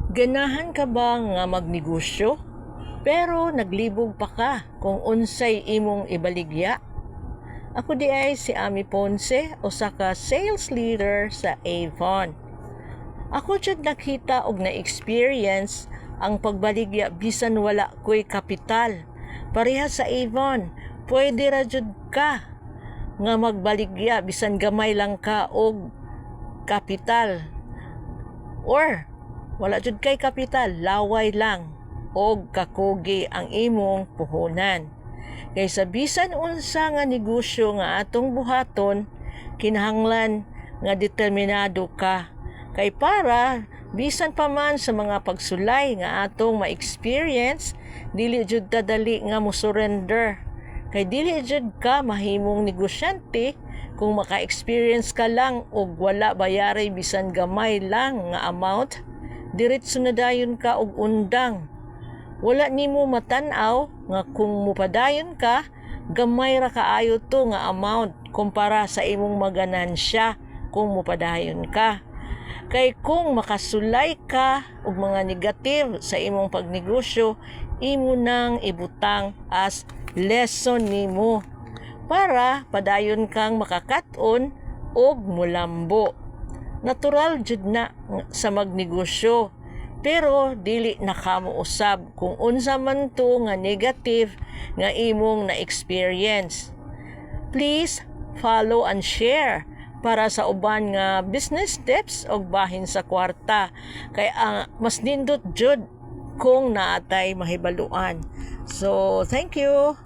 Ganahan ka ba nga magnegosyo? Pero naglibog pa ka kung unsay imong ibaligya? Ako di ay si Ami Ponce, usa ka sales leader sa Avon. Ako jud nakita og na-experience ang pagbaligya bisan wala ko'y kapital. Pareha sa Avon, pwede ra jud ka nga magbaligya bisan gamay lang ka og kapital. Or wala jud kay kapital, laway lang og kakugi ang imong puhunan. Kay sa bisan unsa nga negosyo nga atong buhaton, kinahanglan nga determinado ka. Kay para bisan pa man sa mga pagsulay nga atong ma-experience, dili jud ta dali nga mo surrender. Kay dili jud ka mahimong negosyante kung maka-experience ka lang og wala bayari bisan gamay lang nga amount. Diretso na dayon ka og undang. Wala nimo matan-aw nga kung mupadayon ka, gamay ra kaayo to nga amount kumpara sa imong maganansya kung mupadayon ka. Kay kung makasulay ka og mga negative sa imong pagnegosyo, imo nang ibutang as lesson nimo para padayon kang makakaton og mulambo. Natural jud na sa magnegosyo, pero dili na kamo usab kung unsa man to nga negative nga imong na-experience. Please follow and share para sa uban nga business tips og bahin sa kwarta, kay mas nindot jud kung naatay mahibaluan. So thank you.